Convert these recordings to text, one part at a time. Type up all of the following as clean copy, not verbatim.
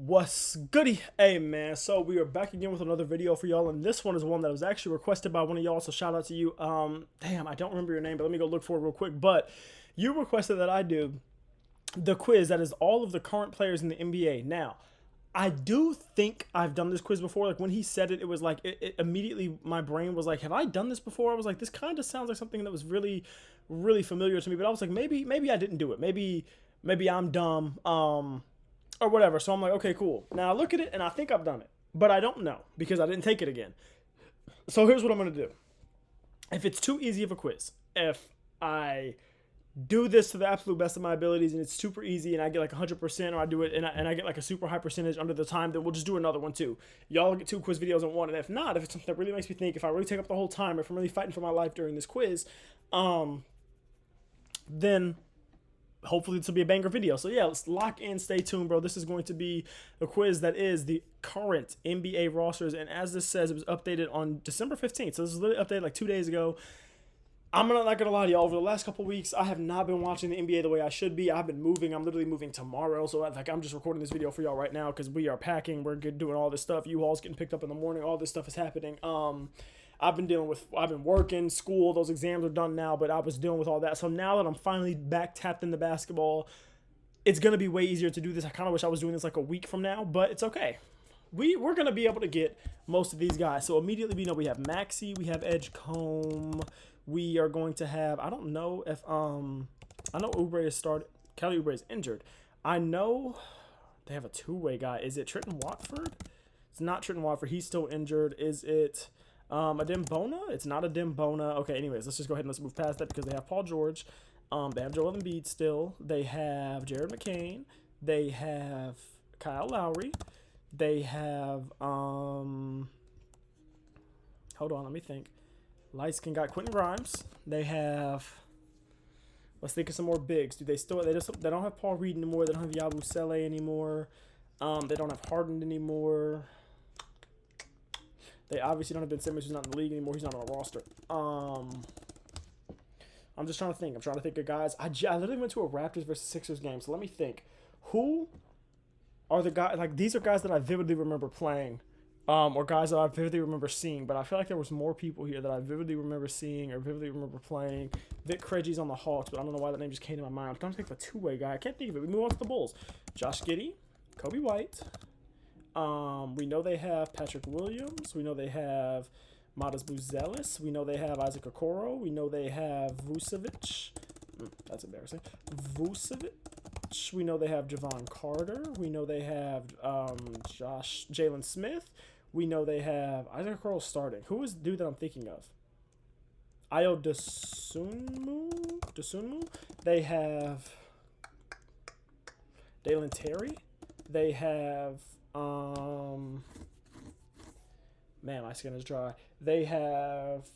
What's goody? Hey man, so we are back again with another video for y'all, and this one is one that was actually requested by one of y'all, so shout out to you. Damn, I don't remember your name, but let me go look for it real quick. But you requested that I do the quiz that is all of the current players in the NBA. Now, I do think I've done this quiz before. Like when he said it, it was like it immediately my brain was like, have I done this before? I was like, this kind of sounds like something that was really, really familiar to me. But I was like, maybe I didn't do it. Maybe I'm dumb. Or whatever. So I'm like, okay, cool. Now I look at it and I think I've done it, but I don't know because I didn't take it again. So here's what I'm gonna do. If it's too easy of a quiz, if I do this to the absolute best of my abilities and it's super easy and I get like 100%, or I do it and I get like a super high percentage under the time, then we'll just do another one too. Y'all get 2 quiz videos in one. And if not, if it's something that really makes me think, if I really take up the whole time, if I'm really fighting for my life during this quiz, then hopefully this will be a banger video. So yeah, let's lock in, stay tuned, bro. This is going to be a quiz that is the current NBA rosters, and as this says, it was updated on December 15th, so this was literally updated like 2 days ago. I'm not gonna lie to y'all, over the last couple weeks I have not been watching the NBA the way I should be. I've been moving. I'm literally moving tomorrow, so like I'm just recording this video for y'all right now because we are packing, we're doing all this stuff, U-Haul's getting picked up in the morning, all this stuff is happening. I've been working, school, those exams are done now, but I was dealing with all that. So now that I'm finally back tapped into basketball, it's going to be way easier to do this. I kind of wish I was doing this like a week from now, but it's okay. We're going to be able to get most of these guys. So immediately we know we have Maxey, we have Edgecombe, we are going to have, I don't know if, I know Oubre has started, Kelly Oubre is injured. I know they have a two-way guy. Is it Trenton Watford? It's not Trenton Watford. He's still injured. Is it Adem Bona? It's not Adem Bona. Okay, anyways, let's just go ahead and let's move past that because they have Paul George. They have Joel Embiid still. They have Jared McCain. They have Kyle Lowry. They have hold on, let me think. Light skin guy Quentin Grimes. They have, let's think of some more bigs. Do they still they don't have Paul Reed anymore. They don't have Yabusele anymore. They don't have Harden anymore. They obviously don't have Ben Simmons, who's not in the league anymore. He's not on a roster. I'm just trying to think. I'm trying to think of guys. I literally went to a Raptors versus Sixers game, so let me think. Who are the guys? Like, these are guys that I vividly remember playing, or guys that I vividly remember seeing, but I feel like there was more people here that I vividly remember seeing or vividly remember playing. Vic Krejci's on the Hawks, but I don't know why that name just came to my mind. I'm trying to think of a two-way guy. I can't think of it. We move on to the Bulls. Josh Giddey, Kobe White. We know they have Patrick Williams. We know they have Matas Buzelis. We know they have Isaac Okoro. We know they have Vucevic. That's embarrassing. Vucevic. We know they have Javon Carter. We know they have Jalen Smith. We know they have Isaac Okoro starting. Who is the dude that I'm thinking of? Ayo Dosunmu. They have Dalen Terry. They have man, my skin is dry. They have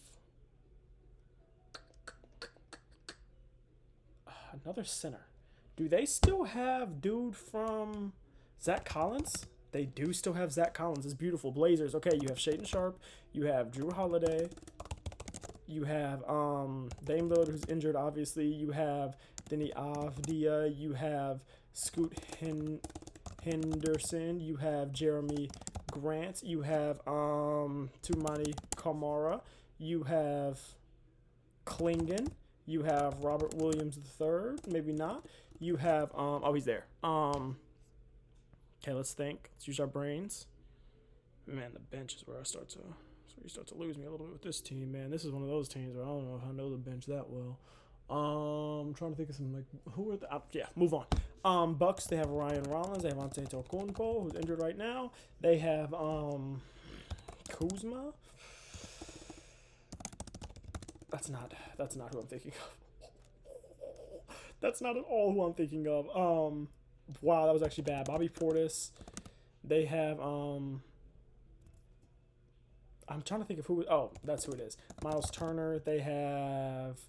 another center. Do they still have dude from Zach Collins? They do still have Zach Collins. It's beautiful. Blazers. Okay, you have Shaedon Sharpe. You have Drew Holiday. You have Dame Lillard, who's injured, obviously. You have Denny Avdia. You have Scoot Henderson. You have Jeremy Grant. You have Toumani Kamara. You have Klingon. You have Robert Williams III. Maybe not. You have oh, he's there. Okay, let's think. Let's use our brains. Man, the bench is where you start to lose me a little bit with this team, man. This is one of those teams where I don't know if I know the bench that well. I'm trying to think of some, like, who are the yeah, move on. Bucks, they have Ryan Rollins, they have Antetokounmpo, who's injured right now. They have Kuzma. That's not who I'm thinking of. That's not at all who I'm thinking of. Wow, that was actually bad. Bobby Portis. They have I'm trying to think of who. Oh, that's who it is. Miles Turner. They have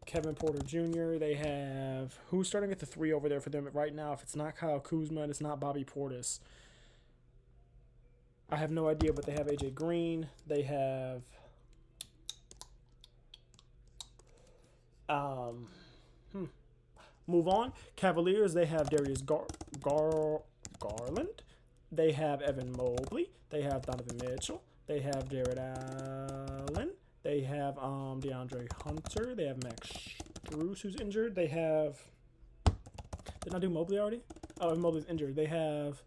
Kevin Porter Jr. They have, who's starting at the 3 over there for them right now? If it's not Kyle Kuzma and it's not Bobby Portis, I have no idea. But they have AJ Green. They have move on. Cavaliers, they have Darius Garland. They have Evan Mobley. They have Donovan Mitchell. They have Jared Allen. They have DeAndre Hunter. They have Max Strus, who's injured. They have... Did I do Mobley already? Oh, Mobley's injured. They have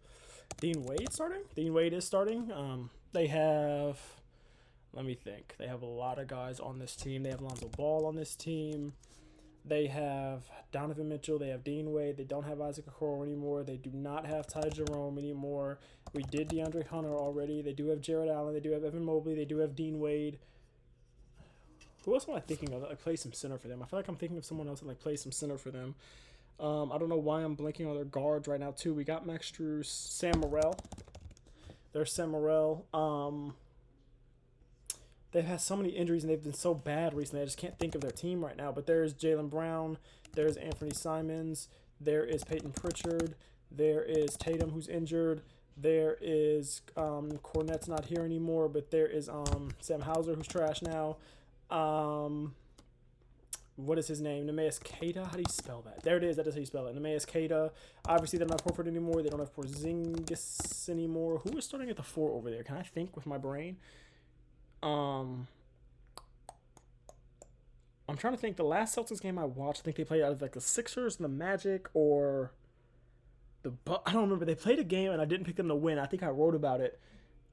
Dean Wade starting. Dean Wade is starting. They have... Let me think. They have a lot of guys on this team. They have Lonzo Ball on this team. They have Donovan Mitchell. They have Dean Wade. They don't have Isaac Okoro anymore. They do not have Ty Jerome anymore. We did DeAndre Hunter already. They do have Jared Allen. They do have Evan Mobley. They do have Dean Wade. Who else am I thinking of that like play some center for them? I feel like I'm thinking of someone else that like play some center for them. I don't know why I'm blanking on their guards right now too. We got Max Strus, Sam Morrell. There's Sam Morrell. They've had so many injuries and they've been so bad recently. I just can't think of their team right now. But there's Jaylen Brown. There's Anthony Simons. There is Peyton Pritchard. There is Tatum, who's injured. There is Cornette's not here anymore, but there is Sam Hauser, who's trash now. What is his name? Neemias Queta? How do you spell that? There it is. That is how you spell it. Neemias Queta. Obviously, they're not Horford anymore. They don't have Porzingis anymore. Who is starting at the 4 over there? Can I think with my brain? I'm trying to think. The last Celtics game I watched, I think they played out of like the Sixers and the Magic or the I don't remember. They played a game and I didn't pick them to win. I think I wrote about it.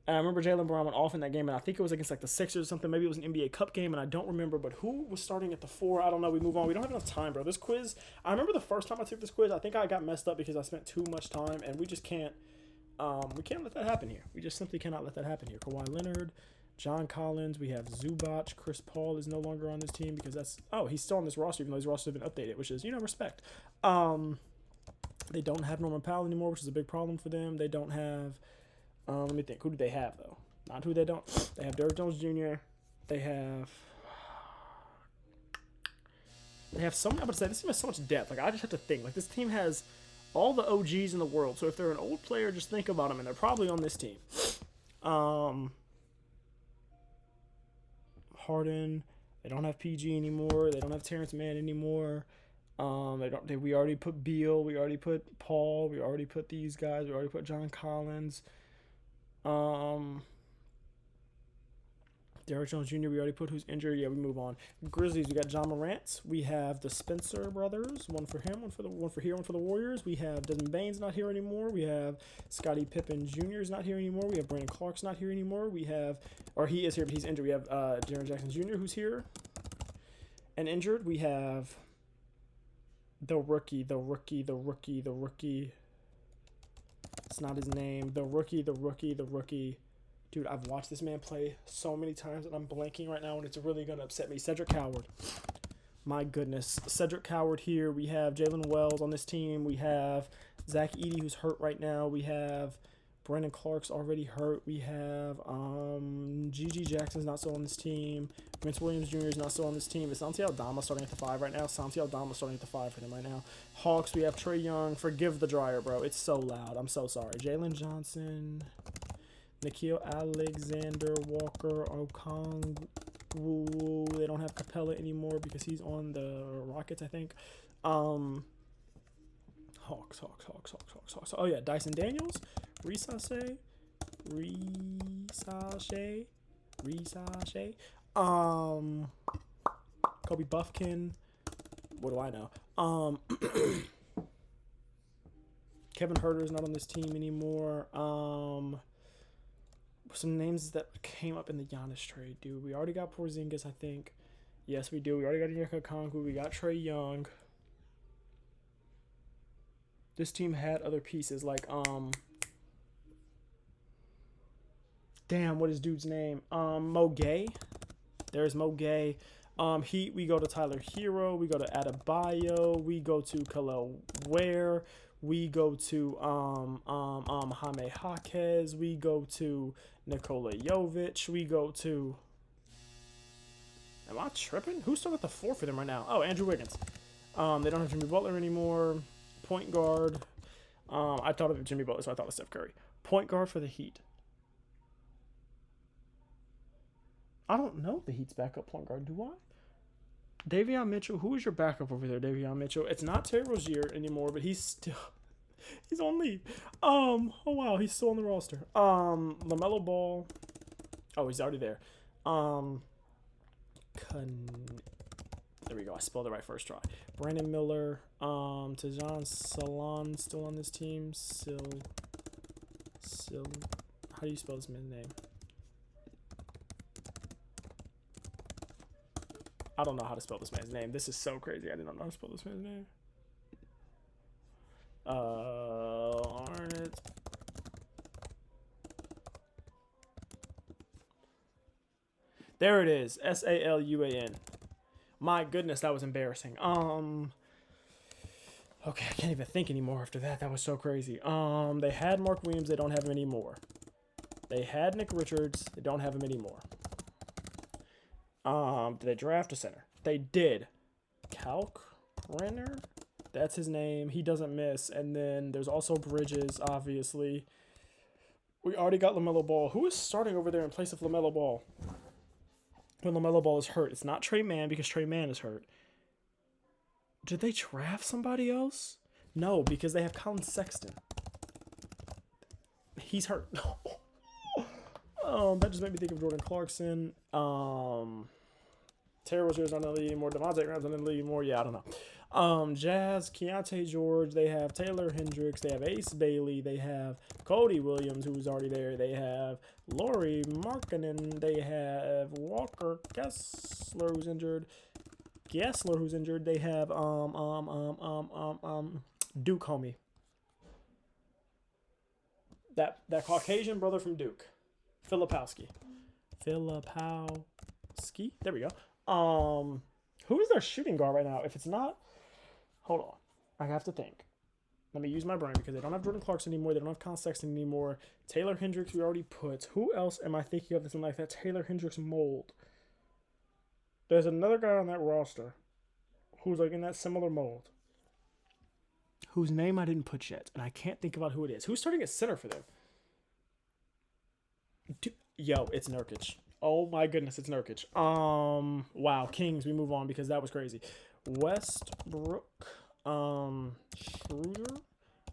And I remember Jaylen Brown went off in that game, and I think it was against like the Sixers or something. Maybe it was an NBA Cup game, and I don't remember. But who was starting at the 4? I don't know. We move on. We don't have enough time, bro. This quiz, I remember the first time I took this quiz, I think I got messed up because I spent too much time, and we just can't. We can't let that happen here. We just simply cannot let that happen here. Kawhi Leonard, John Collins. We have Zubac. Chris Paul is no longer on this team because that's he's still on this roster, even though his roster has been updated, which is respect. They don't have Norman Powell anymore, which is a big problem for them. They don't have. Let me think. Who do they have though? Not who they don't. They have Derrick Jones Jr. They have so many. I'm gonna say this team has so much depth. Like I just have to think. Like this team has all the OGs in the world. So if they're an old player, just think about them, and they're probably on this team. Harden. They don't have PG anymore. They don't have Terrence Mann anymore. We already put Beal. We already put Paul. We already put these guys. We already put John Collins. Derrick Jones Jr. we already put, who's injured. Yeah, we move on. Grizzlies, we got John Morant. We have the Spencer brothers. One for him, one for the Warriors. We have Desmond Bane's not here anymore. We have Scottie Pippen Jr. is not here anymore. We have Brandon Clark's not here anymore. We have, or he is here, but he's injured. We have Jaren Jackson Jr. who's here and injured. We have the rookie. It's not his name. The rookie. Dude, I've watched this man play so many times, and I'm blanking right now, and it's really going to upset me. Cedric Howard. My goodness. Cedric Howard here. We have Jalen Wells on this team. We have Zach Edey, who's hurt right now. We have Brandon Clark's already hurt. We have G.G. Jackson's not still on this team. Vince Williams Jr. is not still on this team. Is Santi Aldama starting at the 5 right now? Santi Aldama starting at the 5 for them right now. Hawks, we have Trae Young. Forgive the dryer, bro. It's so loud. I'm so sorry. Jalen Johnson. Nickeil Alexander, Walker, Okongwu. They don't have Capella anymore because he's on the Rockets, I think. Hawks. Oh, yeah, Dyson Daniels. Risashe. Kobe Buffkin. What do I know? Kevin Huerter is not on this team anymore. Some names that came up in the Giannis trade, dude. We already got Porzingis, I think. Yes, we do. We already got Onyeka Okongwu. We got Trae Young. This team had other pieces like damn, what is dude's name? Mo Gay. There's Mo Gay. Heat, we go to Tyler Hero. We go to Adebayo. We go to Khalil Ware. We go to Jaime Jaquez. We go to Nikola Jovic. We go to... Am I tripping? Who's still at the 4 for them right now? Oh, Andrew Wiggins. They don't have Jimmy Butler anymore. Point guard. I thought of Jimmy Butler, so I thought of Steph Curry. Point guard for the Heat. I don't know the Heat's backup point guard. Do I? Davion Mitchell. Who is your backup over there, Davion Mitchell? It's not Terry Rozier anymore, but he's still... He's on leave. Oh wow, he's still on the roster. LaMelo Ball. Oh, he's already there. There we go. I spelled it right first try. Brandon Miller. Tajon Salon still on this team. How do you spell this man's name? I don't know how to spell this man's name. This is so crazy. I didn't know how to spell this man's name. Arnett. There it is. Saluan. My goodness, that was embarrassing. Okay, I can't even think anymore after that. That was so crazy. They had Mark Williams. They don't have him anymore. They had Nick Richards. They don't have him anymore. Did they draft a center? They did. Kalkbrenner? That's his name. He doesn't miss. And then there's also Bridges, obviously. We already got LaMelo Ball. Who is starting over there in place of LaMelo Ball? When LaMelo Ball is hurt. It's not Trey Mann because Trey Mann is hurt. Did they draft somebody else? No, because they have Colin Sexton. He's hurt. That just made me think of Jordan Clarkson. Terry Rozier's not in the league anymore. Devontae Graham's not in the league anymore. Yeah, I don't know. Jazz, Keontae George. They have Taylor Hendricks. They have Ace Bailey. They have Cody Williams, who's already there. They have Lauri Markkanen. They have Walker Kessler, who's injured. They have Duke homie. That Caucasian brother from Duke. Filipowski. There we go. Who is their shooting guard right now? If it's not, hold on. I have to think. Let me use my brain because they don't have Jordan Clarkson anymore. They don't have Colin Sexton anymore. Taylor Hendricks we already put. Who else am I thinking of that's in like that Taylor Hendricks mold? There's another guy on that roster who's like in that similar mold. Whose name I didn't put yet, and I can't think about who it is. Who's starting at center for them? Yo, it's Nurkic. Oh my goodness, it's Nurkic. Wow, Kings, we move on because that was crazy. Westbrook, Schroeder,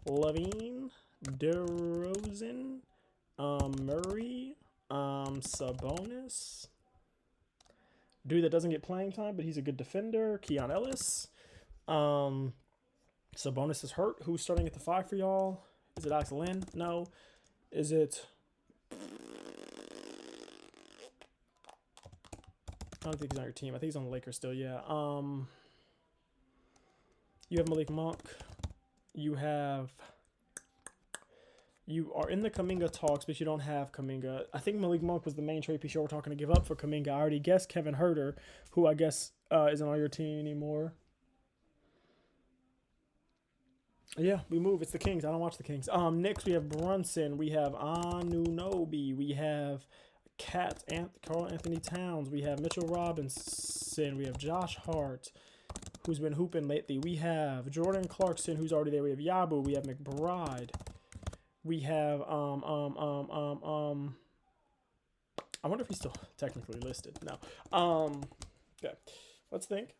Levine, DeRozan, Murray, Sabonis. Dude that doesn't get playing time, but he's a good defender. Keon Ellis. Sabonis is hurt. Who's starting at the 5 for y'all? Is it Alex Lynn? No. Is it... I don't think he's on your team. I think he's on the Lakers still, yeah. You have Malik Monk. You are in the Kuminga talks, but you don't have Kuminga. I think Malik Monk was the main trade piece you were talking to give up for Kuminga. I already guessed Kevin Huerter, who I guess isn't on your team anymore. Yeah, we move. It's the Kings. I don't watch the Kings. Knicks, we have Brunson. We have Anunoby. We have Carl Anthony Towns. We have Mitchell Robinson. We have Josh Hart, who's been hooping lately. We have Jordan Clarkson, who's already there. We have Yabu. We have McBride. We have I wonder if he's still technically listed. No. Okay. Let's think.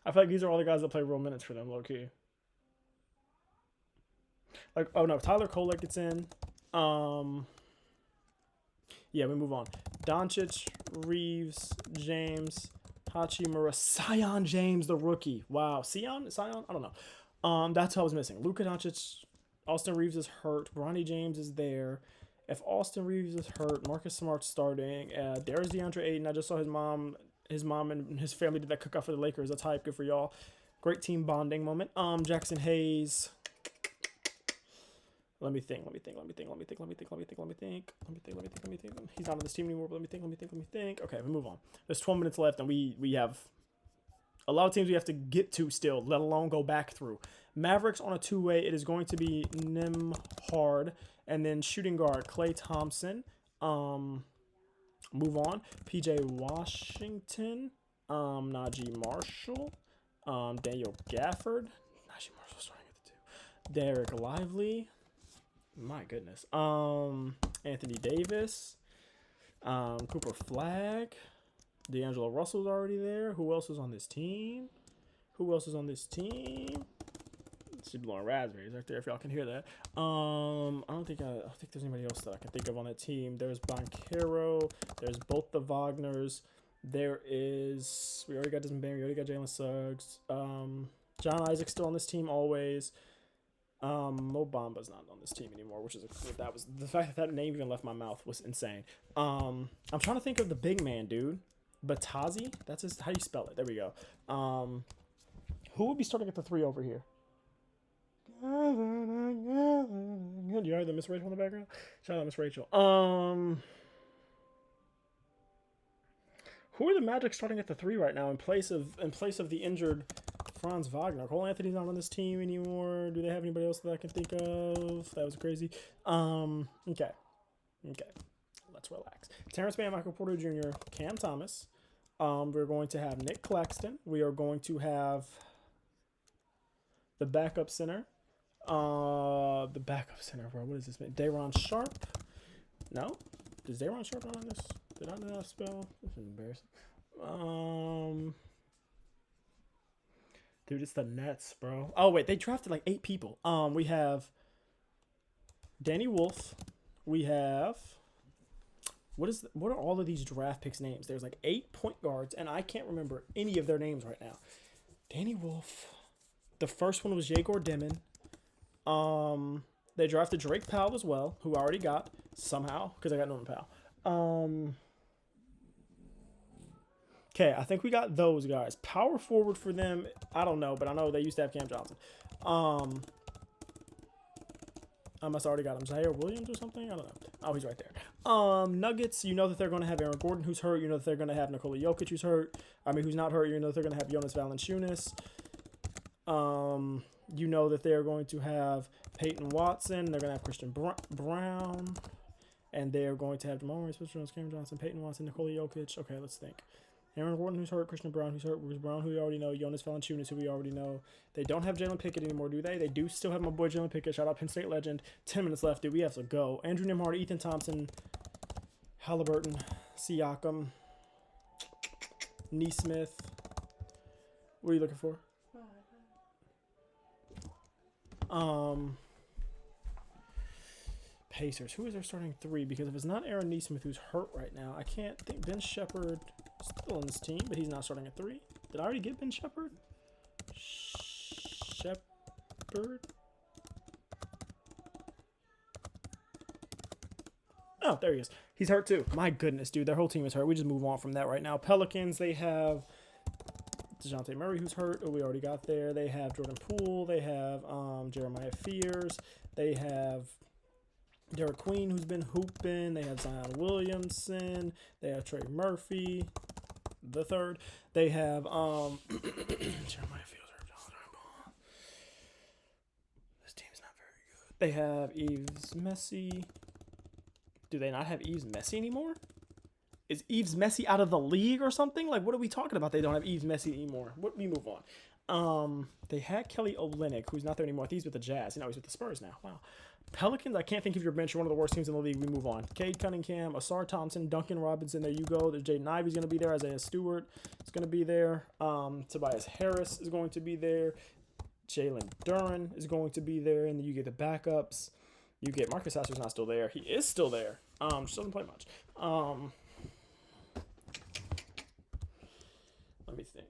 I feel like these are all the guys that play real minutes for them, low key. Like, oh no, Tyler Kolek gets in. Yeah, we move on. Doncic, Reeves, James, Hachimura, Sion James, the rookie. Wow, Sion? I don't know. That's who I was missing. Luka Doncic, Austin Reeves is hurt. Bronny James is there. If Austin Reeves is hurt, Marcus Smart's starting. There's DeAndre Ayton. I just saw his mom and his family did that cookout for the Lakers. That's hype. Good for y'all. Great team bonding moment. Jackson Hayes. Let me think. He's not on this team anymore, but let me think. Okay, we move on. There's 12 minutes left, and we have a lot of teams we have to get to still, let alone go back through. Mavericks on a two-way. It is going to be Nimhard, and then shooting guard Klay Thompson. Move on. PJ Washington. Najee Marshall. Daniel Gafford. Najee Marshall starting at the 2. Derek Lively. My goodness. Anthony Davis. Cooper Flagg. D'Angelo Russell's already there. Who else is on this team? She's blowing raspberries right there. If y'all can hear that. I don't think there's anybody else that I can think of on that team. There's Boncaro. There's both the Wagners. There is. We already got Desmond Bain. We already got Jalen Suggs. John Isaac's still on this team always. Mo Bamba's not on this team anymore, which is that was the fact that name even left my mouth was insane. I'm trying to think of the big man, dude. Batazi? That's his. How do you spell it? There we go. Who would be starting at the 3 over here? Do you hear the Miss Rachel in the background? Shout out Miss Rachel. Who are the Magic starting at the 3 right now in place of the injured Franz Wagner? Cole Anthony's not on this team anymore. Do they have anybody else that I can think of? That was crazy. Okay. Let's relax. Terrence Mann, Michael Porter Jr., Cam Thomas. We're going to have Nick Claxton. We are going to have the backup center. Bro. What is this, man? Day'Ron Sharpe. No? Is Day'Ron Sharpe not on this? Did I not spell? This is embarrassing. Dude, it's the Nets, bro. Oh, wait. They drafted like 8 people. We have Danny Wolf. We have... What are all of these draft picks' names? There's like 8 point guards, and I can't remember any of their names right now. Danny Wolf. The first one was Jagor Dimon. They drafted Drake Powell as well, who I already got somehow because I got Norman Powell. Okay, I think we got those guys. Power forward for them, I don't know, but I know they used to have Cam Johnson. I must have already got him. Zaire Williams or something? I don't know. Oh, he's right there. Nuggets, you know that they're going to have Aaron Gordon, who's hurt. You know that they're going to have Nikola Jokic, who's hurt. Who's not hurt. You know that they're going to have Jonas Valanciunas. You know that they're going to have Peyton Watson. They're going to have Christian Brown. And they're going to have Jamal Murray, Spencer Jones, Cameron Johnson, Peyton Watson, Nikola Jokic. Okay, let's think. Aaron Gordon, who's hurt. Christian Brown, who's hurt. Bruce Brown, who we already know. Jonas Valanciunas, who we already know. They don't have Jalen Pickett anymore, do they? They do still have my boy Jalen Pickett. Shout out Penn State legend. 10 minutes left, dude. We have to go. Andrew Nembhard, Ethan Thompson, Halliburton, Siakam, Neesmith. What are you looking for? Pacers. Who is their starting 3? Because if it's not Aaron Neesmith, who's hurt right now, I can't think. Ben Shepherd still on this team, but he's not starting at 3. Did I already get Ben Shepherd? Shepherd? Oh, there he is. He's hurt too. My goodness, dude. Their whole team is hurt. We just move on from that right now. Pelicans, they have DeJounte Murray, who's hurt. Oh, we already got there. They have Jordan Poole. They have Jeremiah Fears. They have Derek Queen, who's been hooping. They have Zion Williamson. They have Trey Murphy, the third. They have Jeremiah Fears. This team's not very good. They have Yves Messi. Do they not have Yves Messi anymore? Is Yves Messi out of the league or something? Like, what are we talking about? They don't have Yves Messi anymore. We move on. They had Kelly Olynyk, who's not there anymore. He's with the Jazz. He's with the Spurs now. Wow. Pelicans, I can't think of your bench. You're one of the worst teams in the league. We move on. Cade Cunningham, Asar Thompson, Duncan Robinson. There you go. There's Jaden Ivey's going to be there. Isaiah Stewart is going to be there. Tobias Harris is going to be there. Jalen Duren is going to be there. And then you get the backups. You get Marcus Sasser's not still there. He is still there. Just doesn't play much. Let me think.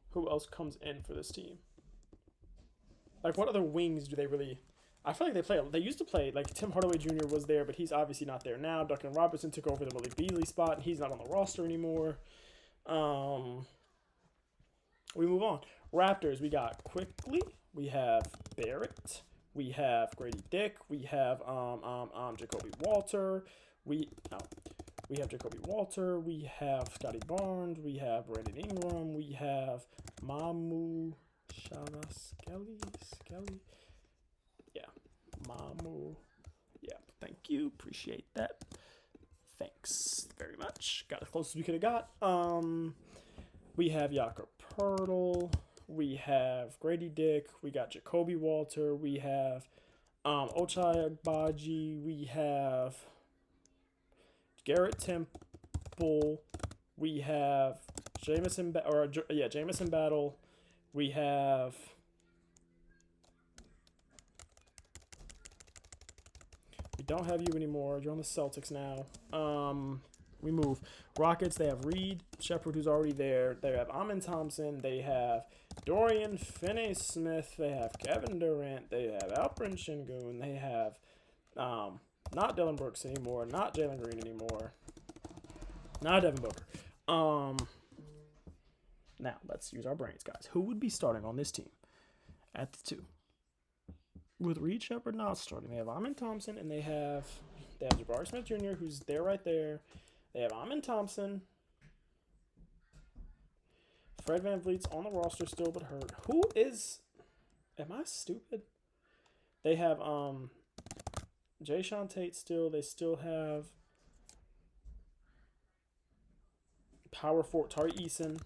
Who else comes in for this team? Like, what other wings do they really... I feel like they play... They used to play... Like, Tim Hardaway Jr. was there, but he's obviously not there now. Duncan Robinson took over the Malik Beasley spot, and he's not on the roster anymore. We move on. Raptors, we got Quickly. We have Barrett. We have Grady Dick. We have Jacoby Walter. We have Jacoby Walter. We have Scotty Barnes. We have Brandon Ingram. We have Mamu Skelly. Yeah. Mamu. Yeah. Thank you. Appreciate that. Thanks very much. Got as close as we could have got. We have Jakob Pertl. We have Grady Dick. We got Jacoby Walter. We have Ochai Agbaji. We have Garrett Temple. We have Jamison Battle. We have don't have you anymore. You're on the Celtics now. We move. Rockets, they have Reed Shepard, who's already there. They have Amin Thompson. They have Dorian Finney-Smith. They have Kevin Durant. They have Alperen Sengun. They have not Dylan Brooks anymore. Not Jalen Green anymore. Not Devin Booker. Now, let's use our brains, guys. Who would be starting on this team at the 2? With Reed Shepard not starting, they have Amin Thompson, and they have Jabari Smith Jr., who's there right there. They have Amin Thompson. Fred VanVleet's on the roster still, but hurt. Who is... Am I stupid? They have Jayshawn Tate still. They still have power forward Tari Eason.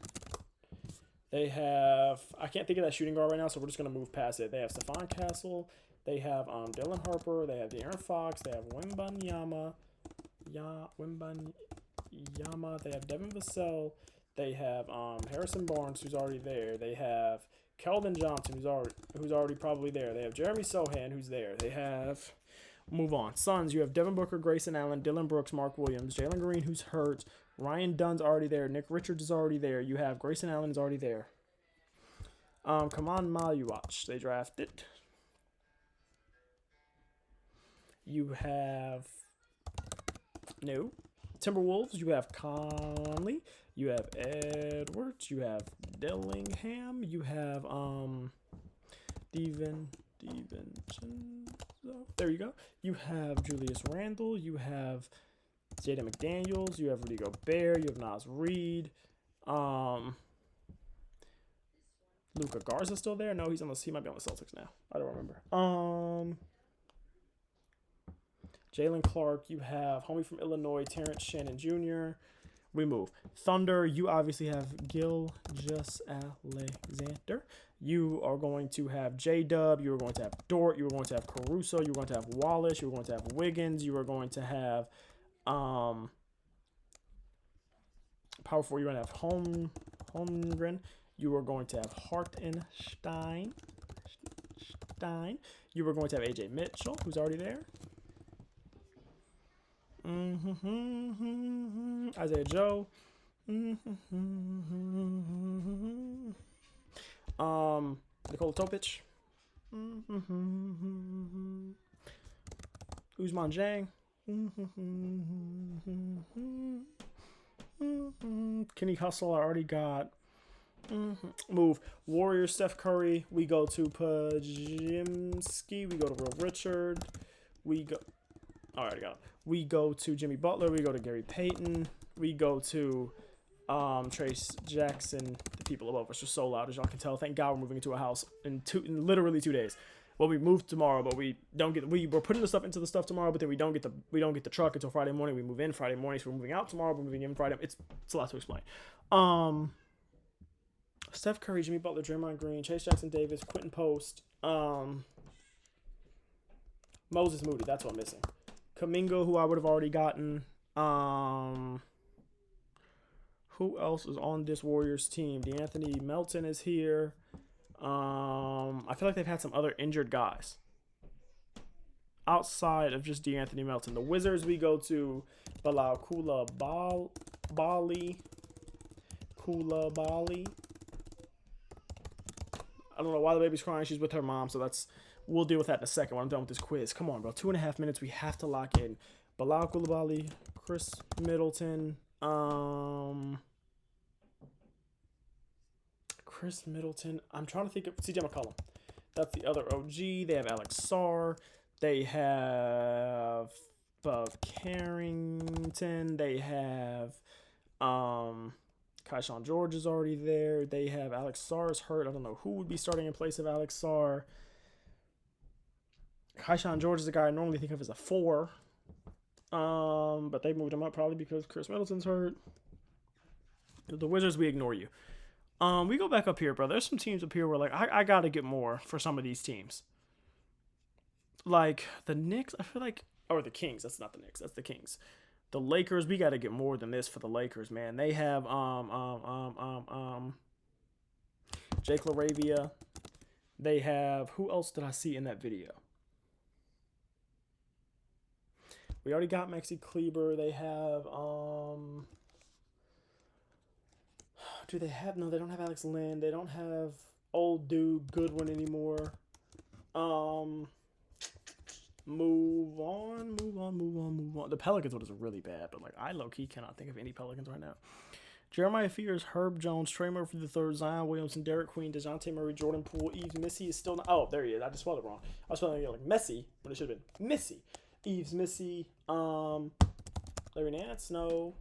They have... I can't think of that shooting guard right now, so we're just going to move past it. They have Stephon Castle. They have Dylan Harper. They have De'Aaron Fox. They have Wembanyama. They have Devin Vassell. They have Harrison Barnes, who's already there. They have Keldon Johnson, who's already probably there. They have Jeremy Sohan, who's there. They have... Move on. Suns, you have Devin Booker, Grayson Allen, Dylan Brooks, Mark Williams, Jalen Green, who's hurt. Ryan Dunn's already there. Nick Richards is already there. You have Grayson Allen is already there. Kaman Maluach, they drafted. You have Timberwolves. You have Conley. You have Edwards. You have Dillingham. You have there you go. You have Julius Randle. You have Jaden McDaniels. You have Rudy Gobert. You have Naz Reid. Luka Garza still there? No, he might be on the Celtics now. I don't remember. Jalen Clark. You have homie from Illinois, Terrence Shannon Jr. We move. Thunder, you obviously have Gilgeous-Alexander. You are going to have J-Dub. You are going to have Dort. You are going to have Caruso. You are going to have Wallace. You are going to have Wiggins. You are going to have power forward. You're going to have Holmgren. You are going to have Hartenstein. You are going to have AJ Mitchell, who's already there. Isaiah Joe. Nikola Topic. Ousmane Dieng. Kenny Hustle, I already got. Move. Warriors, Steph Curry. We go to Pajimski. We go to Will Richard. We already got. We go to Jimmy Butler. We go to Gary Payton. We go to Trace Jackson. The people above us are so loud, as y'all can tell. Thank God we're moving into a house in literally 2 days. Well, we moved tomorrow, but we don't get. We're putting the stuff into the stuff tomorrow, but then we don't get the truck until Friday morning. We move in Friday morning, so we're moving out tomorrow. We're moving in Friday. It's a lot to explain. Steph Curry, Jimmy Butler, Draymond Green, Chase Jackson Davis, Quentin Post, Moses Moody. That's what I'm missing. Kuminga, who I would have already gotten. Who else is on this Warriors team? DeAnthony Melton is here. I feel like they've had some other injured guys outside of just DeAnthony Melton. The Wizards, we go to Bilal Coulibaly. I don't know why the baby's crying. She's with her mom, so we'll deal with that in a second when I'm done with this quiz. Come on, bro. 2.5 minutes. We have to lock in. Bilal Coulibaly, Chris Middleton. Chris Middleton. I'm trying to think of CJ McCollum. That's the other OG. They have Alex Sarr. They have Bub Carrington. They have Kaishawn George is already there. They have Alex Sarr is hurt. I don't know who would be starting in place of Alex Sarr. Kaishawn George is the guy I normally think of as a 4. But they moved him up probably because Chris Middleton's hurt. The Wizards, we ignore you. We go back up here, bro. There's some teams up here where like I gotta get more for some of these teams. Like the Knicks, I feel like, or the Kings. That's not the Knicks. That's the Kings. The Lakers, we gotta get more than this for the Lakers, man. They have Jake LaRavia. They have, who else did I see in that video? We already got Maxi Kleber. They have do they have no? They don't have Alex Lynn. They don't have old dude Goodwin anymore. Move on. The Pelicans one is really bad, but like I low key cannot think of any Pelicans right now. Jeremiah Fears, Herb Jones, Trey Murphy III, Zion Williamson, Derek Queen, DeJounte Murray, Jordan Poole, Yves Missy is still not. Oh, there he is. I just spelled it wrong. I was spelling it like Messi, but it should have been Missy. Yves Missy, Larry Nance, no.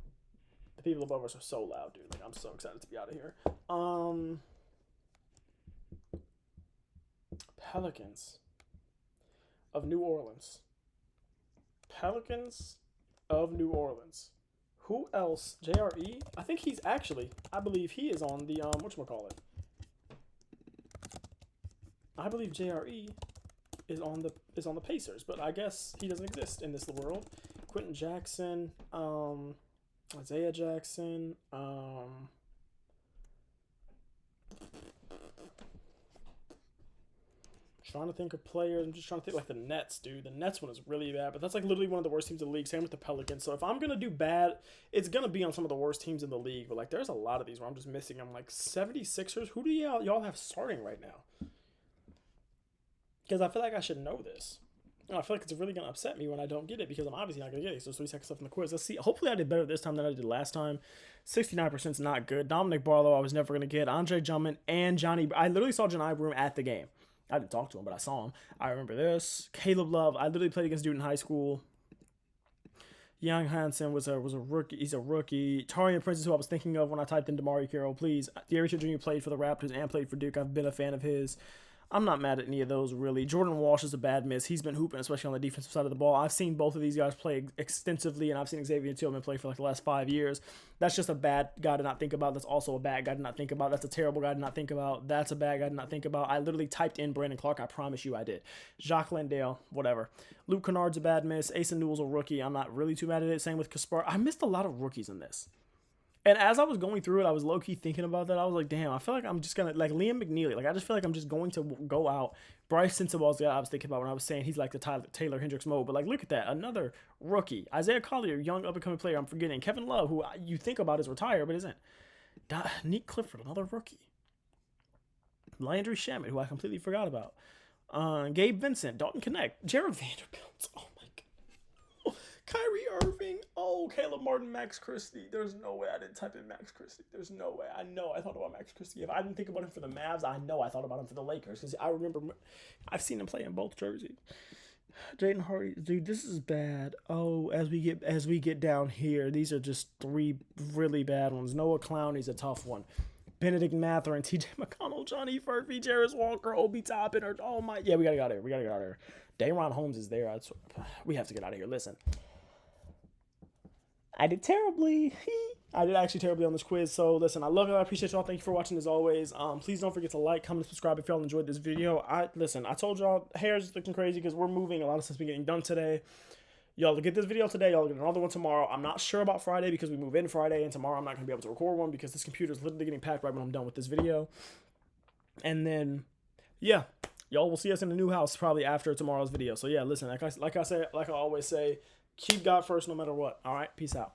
The people above us are so loud, dude. Like I'm so excited to be out of here. Pelicans of New Orleans. Pelicans of New Orleans. Who else? JRE? I think he's actually, I believe he is on the, whatchamacallit. I believe JRE is on the Pacers, but I guess he doesn't exist in this world. Quentin Jackson, Isaiah Jackson, trying to think of players. I'm just trying to think like the Nets, dude. The Nets one is really bad, but that's like literally one of the worst teams in the league. Same with the Pelicans. So if I'm gonna do bad, it's gonna be on some of the worst teams in the league. But like there's a lot of these where I'm just missing. I'm like 76ers. Who do y'all have starting right now? Because I feel like I should know this. And I feel like it's really gonna upset me when I don't get it because I'm obviously not gonna get it. So 3 seconds left in the quiz. Let's see. Hopefully I did better this time than I did last time. 69% is not good. Dominic Barlow I was never gonna get. Andre Drummond and Johnny. I literally saw Johni Broome at the game. I didn't talk to him, but I saw him. I remember this. Caleb Love. I literally played against dude in high school. Young Hansen was a rookie. He's a rookie. Taurean Prince is who I was thinking of when I typed in DeMarre Carroll. Please. Thierry Jr. played for the Raptors and played for Duke. I've been a fan of his. I'm not mad at any of those, really. Jordan Walsh is a bad miss. He's been hooping, especially on the defensive side of the ball. I've seen both of these guys play extensively, and I've seen Xavier Tillman play for like the last 5 years. That's just a bad guy to not think about. That's also a bad guy to not think about. That's a terrible guy to not think about. That's a bad guy to not think about. I literally typed in Brandon Clark. I promise you I did. Jacques Landale, whatever. Luke Kennard's a bad miss. Asa Newell's a rookie. I'm not really too mad at it. Same with Kaspar. I missed a lot of rookies in this. And as I was going through it, I was low-key thinking about that. I was like, damn, I feel like I'm just going to, like, Liam McNeely. Like, I just feel like I'm just going to go out. Bryce Sensabaugh's the guy I was thinking about when I was saying he's like the Taylor Hendricks mode. But, like, look at that. Another rookie. Isaiah Collier, young up-and-coming player. I'm forgetting. Kevin Love, who you think about is retired, but isn't. Nick Clifford, another rookie. Landry Shamet, who I completely forgot about. Gabe Vincent, Dalton Connect, Jared Vanderbilt. Oh, my God. Kyrie Irving. Oh, Caleb Martin, Max Christie. There's no way I didn't type in Max Christie. There's no way. I know I thought about Max Christie. If I didn't think about him for the Mavs, I know I thought about him for the Lakers. Because I remember I've seen him play in both jerseys. Jaden Hardy. Dude, this is bad. Oh, as we get down here, these are just 3 really bad ones. Noah Clowney's a tough one. Benedict Mather and TJ McConnell, Johnny Furphy, Jarris Walker, Obi Toppin. Oh my. Yeah, we got to get out of here. We got to get out of here. Dayron Holmes is there. We have to get out of here. Listen. I did terribly. I did actually terribly on this quiz. So listen, I love it. I appreciate y'all. Thank you for watching as always. Please don't forget to like, comment, subscribe if y'all enjoyed this video. I told y'all hair's looking crazy because we're moving. A lot of stuff's been getting done today. Y'all get this video today. Y'all get another one tomorrow. I'm not sure about Friday because we move in Friday, and tomorrow I'm not gonna be able to record one because this computer is literally getting packed right when I'm done with this video. And then, yeah, y'all will see us in the new house probably after tomorrow's video. So yeah, listen, like I always say, keep God first no matter what. All right, peace out.